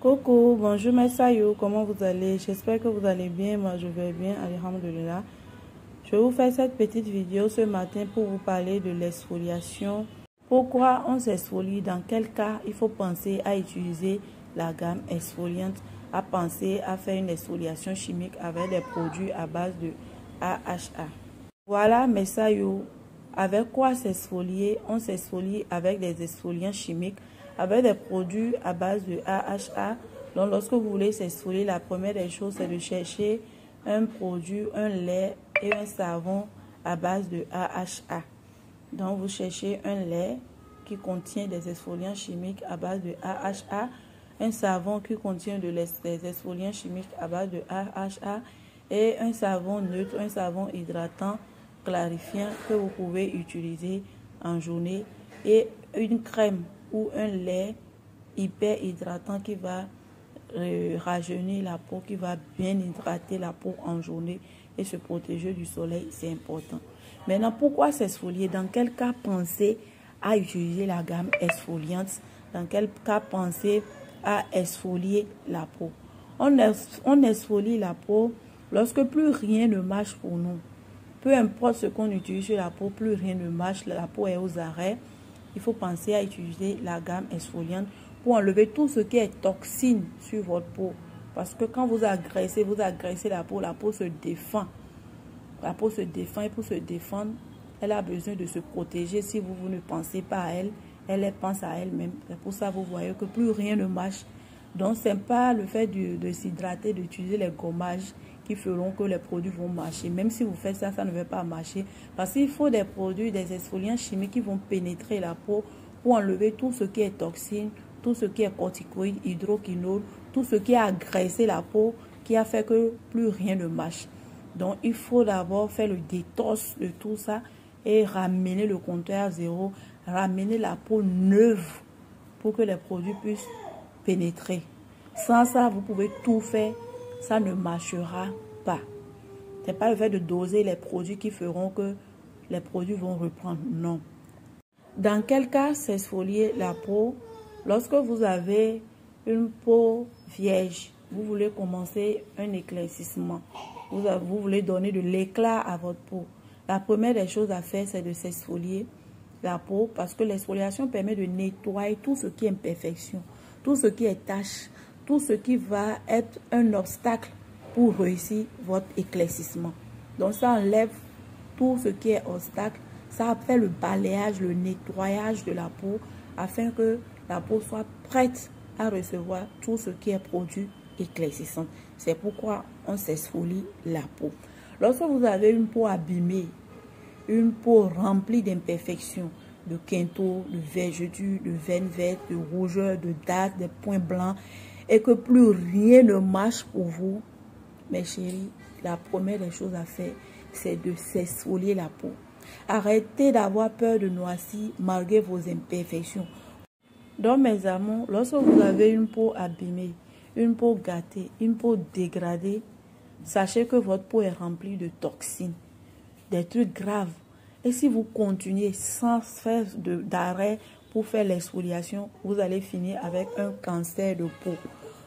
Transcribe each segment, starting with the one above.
Coucou, bonjour mes saillots, comment vous allez? J'espère que vous allez bien, moi je vais bien, alhamdoulilah. Je vais vous faire cette petite vidéo ce matin pour vous parler de l'exfoliation. Pourquoi on s'exfolie? Dans quel cas il faut penser à utiliser la gamme exfoliante, à penser à faire une exfoliation chimique avec des produits à base de AHA. Voilà mes saillots, avec quoi s'exfolier? On s'exfolie avec des exfoliants chimiques, avec des produits à base de AHA. Donc lorsque vous voulez s'exfolier, la première des choses c'est de chercher un produit, un lait et un savon à base de AHA. Donc vous cherchez un lait qui contient des exfoliants chimiques à base de AHA, un savon qui contient des exfoliants chimiques à base de AHA et un savon neutre, un savon hydratant clarifiant que vous pouvez utiliser en journée et une crème ou un lait hyper hydratant qui va rajeunir la peau, qui va bien hydrater la peau en journée et se protéger du soleil, c'est important. Maintenant, pourquoi s'exfolier? Dans quel cas penser à utiliser la gamme exfoliante? Dans quel cas penser à exfolier la peau? On exfolie la peau lorsque plus rien ne marche pour nous. Peu importe ce qu'on utilise sur la peau, plus rien ne marche, la peau est aux arrêts. Il faut penser à utiliser la gamme exfoliante pour enlever tout ce qui est toxine sur votre peau. Parce que quand vous agressez la peau se défend. La peau se défend et pour se défendre, elle a besoin de se protéger. Si vous ne pensez pas à elle, elle pense à elle-même. C'est pour ça que vous voyez que plus rien ne marche. Donc, ce n'est pas le fait de s'hydrater, d'utiliser les gommages qui feront que les produits vont marcher. Même si vous faites ça, ça ne va pas marcher. Parce qu'il faut des produits, des exfoliants chimiques qui vont pénétrer la peau pour enlever tout ce qui est toxine, tout ce qui est corticoïde, hydroquinone, tout ce qui a agressé la peau, qui a fait que plus rien ne marche. Donc, il faut d'abord faire le détox de tout ça et ramener le compteur à zéro, ramener la peau neuve pour que les produits puissent pénétrer. Sans ça, vous pouvez tout faire, ça ne marchera pas. Ce n'est pas le fait de doser les produits qui feront que les produits vont reprendre, non. Dans quel cas s'exfolier la peau? Lorsque vous avez une peau vierge, vous voulez commencer un éclaircissement, vous voulez donner de l'éclat à votre peau. La première des choses à faire, c'est de s'exfolier la peau parce que l'exfoliation permet de nettoyer tout ce qui est imperfection, tout ce qui est tache, tout ce qui va être un obstacle pour réussir votre éclaircissement. Donc ça enlève tout ce qui est obstacle, ça fait le balayage, le nettoyage de la peau afin que la peau soit prête à recevoir tout ce qui est produit éclaircissant. C'est pourquoi on s'exfolie la peau. Lorsque vous avez une peau abîmée, une peau remplie d'imperfections, de quintaux, de vergetures, de veines vertes, de rougeurs, de dards, de points blancs, et que plus rien ne marche pour vous, mes chéris, la première des choses à faire, c'est de s'exfolier la peau. Arrêtez d'avoir peur de noircir malgré vos imperfections. Donc mes amours, lorsque vous avez une peau abîmée, une peau gâtée, une peau dégradée, sachez que votre peau est remplie de toxines, des trucs graves. Et si vous continuez sans faire d'arrêt pour faire l'exfoliation, vous allez finir avec un cancer de peau.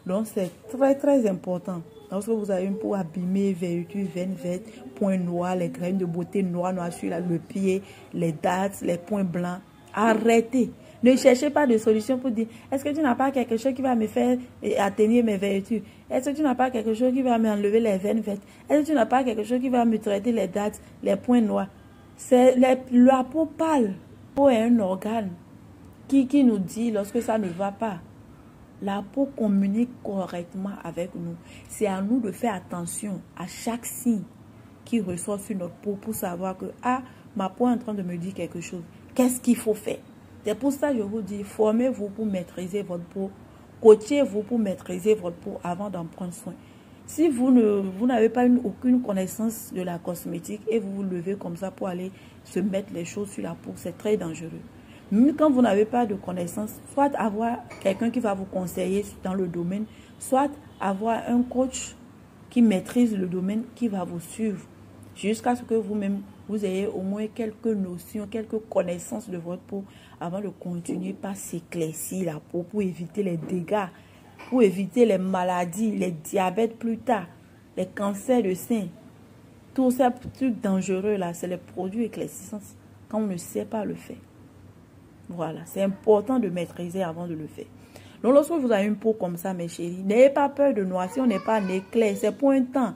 Donc c'est très important. Lorsque vous avez une peau abîmée, verruture, veines vertes, points noirs, les graines de beauté noires sur le pied, les dards, les points blancs, arrêtez. Ne cherchez pas de solution pour dire, est-ce que tu n'as pas quelque chose qui va me faire atténuer mes vertus? Est-ce que tu n'as pas quelque chose qui va m'enlever les veines vertes? Est-ce que tu n'as pas quelque chose qui va me traiter les dards, les points noirs? C'est la peau pâle. La peau est un organe qui nous dit lorsque ça ne va pas. La peau communique correctement avec nous. C'est à nous de faire attention à chaque signe qui ressort sur notre peau pour savoir que, ah, ma peau est en train de me dire quelque chose. Qu'est-ce qu'il faut faire? C'est pour ça que je vous dis, formez-vous pour maîtriser votre peau. Coachez-vous pour maîtriser votre peau avant d'en prendre soin. Si vous n'avez pas aucune connaissance de la cosmétique et vous vous levez comme ça pour aller se mettre les choses sur la peau, c'est très dangereux. Même quand vous n'avez pas de connaissance, soit avoir quelqu'un qui va vous conseiller dans le domaine, soit avoir un coach qui maîtrise le domaine, qui va vous suivre jusqu'à ce que vous-même, vous ayez au moins quelques notions, quelques connaissances de votre peau avant de continuer par s'éclaircir la peau pour éviter les dégâts pour éviter les maladies, les diabètes plus tard, les cancers de sein. Tous ces trucs dangereux là, c'est les produits éclaircissants quand on ne sait pas le faire. Voilà, c'est important de maîtriser avant de le faire. Donc lorsque vous avez une peau comme ça, mes chéris, n'ayez pas peur de noircir, on n'est pas un éclair, c'est pour un temps.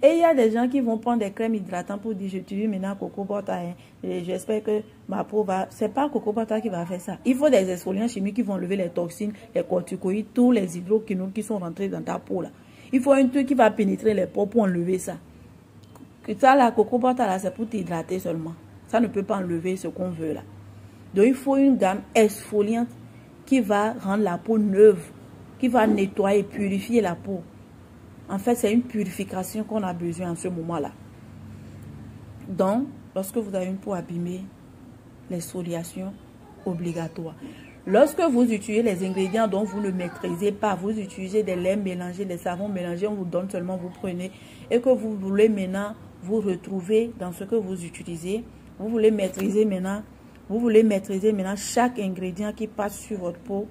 Et il y a des gens qui vont prendre des crèmes hydratantes pour dire, j'utilise maintenant Coco Butter, hein, j'espère que ma peau va... C'est pas Coco Butter qui va faire ça. Il faut des exfoliants chimiques qui vont enlever les toxines, les corticoïdes, tous les hydroquinones qui sont rentrés dans ta peau là. Il faut un truc qui va pénétrer les peaux pour enlever ça. Que ça, la Coco Butter là, c'est pour t'hydrater seulement. Ça ne peut pas enlever ce qu'on veut là. Donc il faut une gamme exfoliante qui va rendre la peau neuve, qui va nettoyer, purifier la peau. En fait, c'est une purification qu'on a besoin en ce moment-là. Donc, lorsque vous avez une peau abîmée, l'exfoliation obligatoire. Lorsque vous utilisez les ingrédients dont vous ne maîtrisez pas, vous utilisez des laits mélangés, des savons mélangés, on vous donne seulement, vous prenez, et que vous voulez maintenant vous retrouver dans ce que vous utilisez, vous voulez maîtriser maintenant chaque ingrédient qui passe sur votre peau.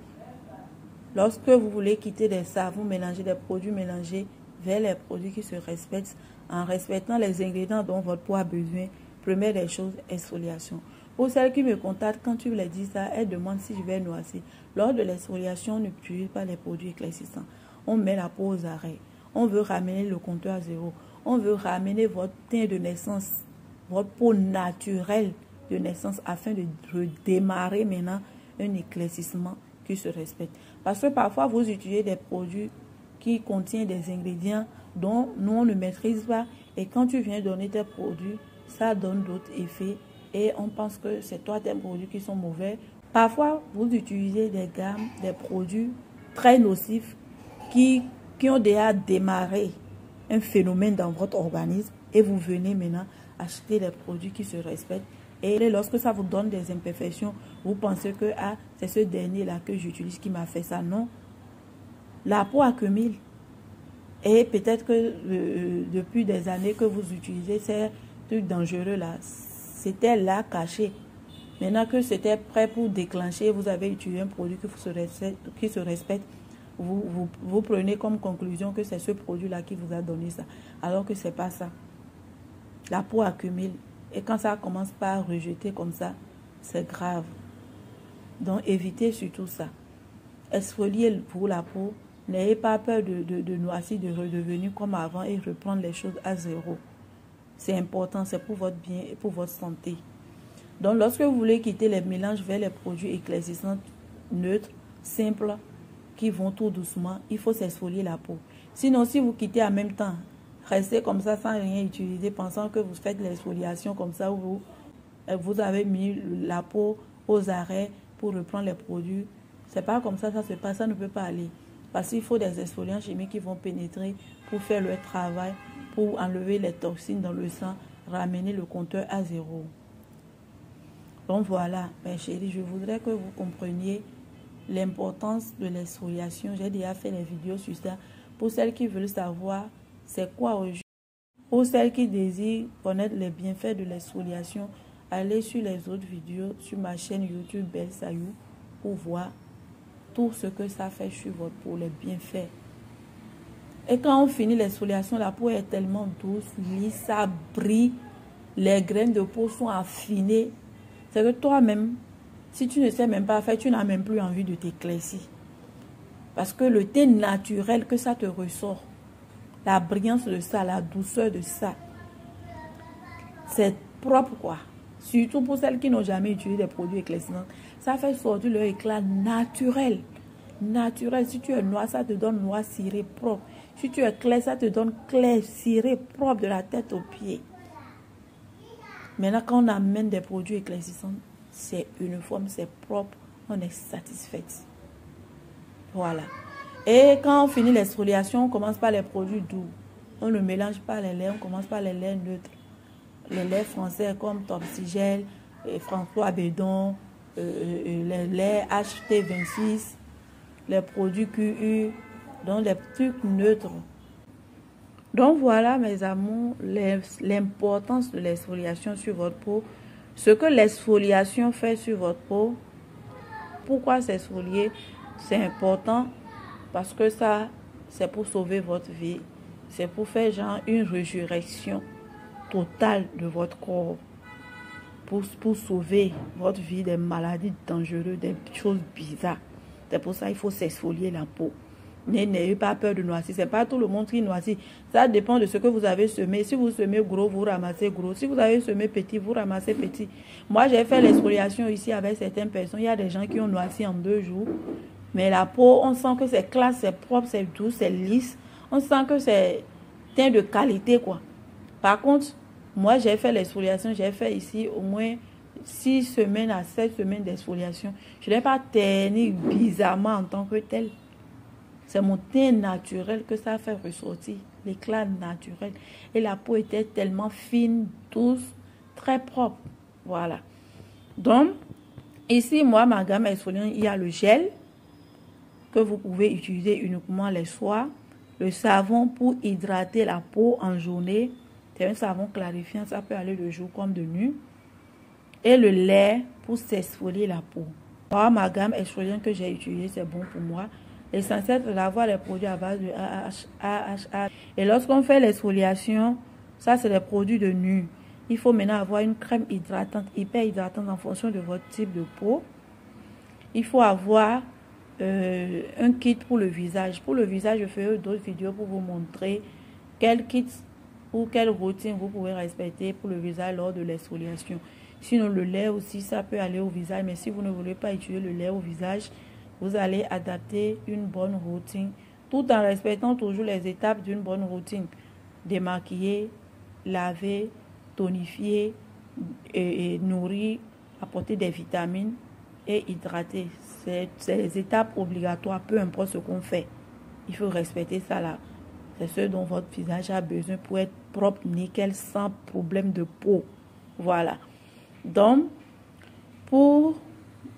Lorsque vous voulez quitter des savons mélangés, des produits mélangés, vers les produits qui se respectent, en respectant les ingrédients dont votre peau a besoin, première des choses, exfoliation. Pour celles qui me contactent, quand tu leur dis ça, elles demandent si je vais noircir. Lors de l'exfoliation, on n'utilise pas les produits éclaircissants. On met la peau aux arrêts. On veut ramener le compteur à zéro. On veut ramener votre teint de naissance, votre peau naturelle de naissance, afin de redémarrer maintenant un éclaircissement qui se respecte. Parce que parfois, vous utilisez des produits qui contiennent des ingrédients dont nous, on ne maîtrise pas. Et quand tu viens donner tes produits, ça donne d'autres effets. Et on pense que c'est toi tes produits qui sont mauvais. Parfois, vous utilisez des gammes, des produits très nocifs qui ont déjà démarré un phénomène dans votre organisme. Et vous venez maintenant acheter des produits qui se respectent. Et lorsque ça vous donne des imperfections, vous pensez que ah, c'est ce dernier-là que j'utilise qui m'a fait ça. Non. La peau accumule. Et peut-être que depuis des années que vous utilisez ces trucs dangereux-là, c'était là caché. Maintenant que c'était prêt pour déclencher, vous avez utilisé un produit qui se respecte. Vous prenez comme conclusion que c'est ce produit-là qui vous a donné ça. Alors que ce n'est pas ça. La peau accumule. Et quand ça commence par rejeter comme ça, c'est grave. Donc évitez surtout ça. Exfolier pour la peau. N'ayez pas peur de noircir, de redevenir comme avant et reprendre les choses à zéro. C'est important, c'est pour votre bien et pour votre santé. Donc lorsque vous voulez quitter les mélanges vers les produits éclaircissants neutres, simples, qui vont tout doucement, il faut s'exfolier la peau. Sinon, si vous quittez en même temps, restez comme ça sans rien utiliser, pensant que vous faites l'exfoliation comme ça, où vous avez mis la peau aux arrêts pour reprendre les produits. C'est pas comme ça se passe, ça ne peut pas aller. Parce qu'il faut des exfoliants chimiques qui vont pénétrer pour faire leur travail, pour enlever les toxines dans le sang, ramener le compteur à zéro. Donc voilà, mes chéris, je voudrais que vous compreniez l'importance de l'exfoliation. J'ai déjà fait des vidéos sur ça. Pour celles qui veulent savoir c'est quoi aujourd'hui, pour celles qui désirent connaître les bienfaits de l'exfoliation, allez sur les autres vidéos sur ma chaîne YouTube Belle Sayou pour voir tout ce que ça fait sur votre peau, les bienfaits. Et quand on finit l'exfoliation, la peau est tellement douce, lisse, ça brille, les graines de peau sont affinées. C'est que toi-même, si tu ne sais même pas faire, tu n'as même plus envie de t'éclaircir. Parce que le teint naturel que ça te ressort, la brillance de ça, la douceur de ça, c'est propre quoi. Surtout pour celles qui n'ont jamais utilisé des produits éclaircissants. Ça fait sortir leur éclat naturel. Naturel. Si tu es noir, ça te donne noir ciré propre. Si tu es clair, ça te donne clair ciré propre de la tête aux pieds. Maintenant, quand on amène des produits éclaircissants, c'est uniforme, c'est propre, on est satisfait. Voilà. Et quand on finit l'exfoliation, on commence par les produits doux. On ne mélange pas les laits, on commence par les laits neutres. Les laits français comme Topsigel, François Bédon, les laits HT26, les produits QU, donc les trucs neutres. Donc voilà mes amours, l'importance de l'exfoliation sur votre peau. Ce que l'exfoliation fait sur votre peau. Pourquoi s'exfolier? C'est important Parce que ça, c'est pour sauver votre vie. C'est pour faire genre une résurrection totale de votre corps. Pour sauver votre vie des maladies dangereuses, des choses bizarres. C'est pour ça qu'il faut s'exfolier la peau. N'ayez pas peur de noircir. Ce n'est pas tout le monde qui noircit. Ça dépend de ce que vous avez semé. Si vous semez gros, vous ramassez gros. Si vous avez semé petit, vous ramassez petit. Moi, j'ai fait l'exfoliation ici avec certaines personnes. Il y a des gens qui ont noirci en 2 jours. Mais la peau, on sent que c'est classe, c'est propre, c'est doux, c'est lisse. On sent que c'est teint de qualité, quoi. Par contre, moi, j'ai fait l'exfoliation. J'ai fait ici au moins 6 semaines à 7 semaines d'exfoliation. Je n'ai pas terni bizarrement en tant que tel. C'est mon teint naturel que ça fait ressortir. L'éclat naturel. Et la peau était tellement fine, douce, très propre. Voilà. Donc, ici, moi, ma gamme exfoliante, il y a le gel que vous pouvez utiliser uniquement les soirs. Le savon pour hydrater la peau en journée. C'est un savon clarifiant. Ça peut aller de jour comme de nuit. Et le lait pour s'exfolier la peau. Moi, ma gamme exfoliante que j'ai utilisée, c'est bon pour moi. L'essentiel, c'est d'avoir les produits à base de AHA. Et lorsqu'on fait l'exfoliation, ça, c'est les produits de nuit. Il faut maintenant avoir une crème hydratante, hyper hydratante en fonction de votre type de peau. Il faut avoir un kit pour le visage. Pour le visage, je ferai d'autres vidéos pour vous montrer quel kit ou quelle routine vous pouvez respecter pour le visage lors de l'exfoliation. Sinon, le lait aussi, ça peut aller au visage. Mais si vous ne voulez pas utiliser le lait au visage, vous allez adapter une bonne routine tout en respectant toujours les étapes d'une bonne routine. Démaquiller, laver, tonifier, et nourrir, apporter des vitamines et hydrater. C'est les étapes obligatoires, peu importe ce qu'on fait. Il faut respecter ça là. C'est ce dont votre visage a besoin pour être propre, nickel, sans problème de peau. Voilà. Donc, pour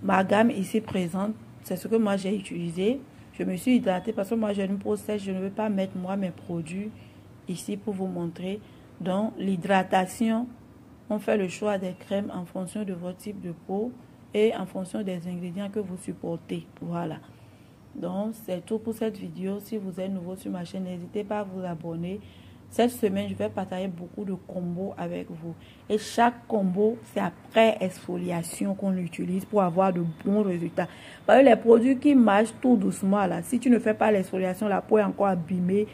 ma gamme ici présente, c'est ce que moi j'ai utilisé. Je me suis hydratée parce que moi j'ai une peau sèche. Je ne veux pas mettre moi mes produits ici pour vous montrer. Donc, l'hydratation, on fait le choix des crèmes en fonction de votre type de peau et en fonction des ingrédients que vous supportez. Voilà. Donc, c'est tout pour cette vidéo. Si vous êtes nouveau sur ma chaîne, n'hésitez pas à vous abonner. Cette semaine, je vais partager beaucoup de combos avec vous. Et chaque combo, c'est après exfoliation qu'on l'utilise pour avoir de bons résultats. Parce que les produits qui marchent tout doucement, là, si tu ne fais pas l'exfoliation, la peau est encore abîmée,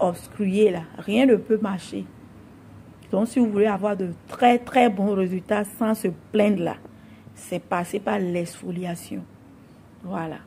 obstruée, là. Rien ne peut marcher. Donc, si vous voulez avoir de très, très bons résultats sans se plaindre, là, c'est passer par l'exfoliation. Voilà.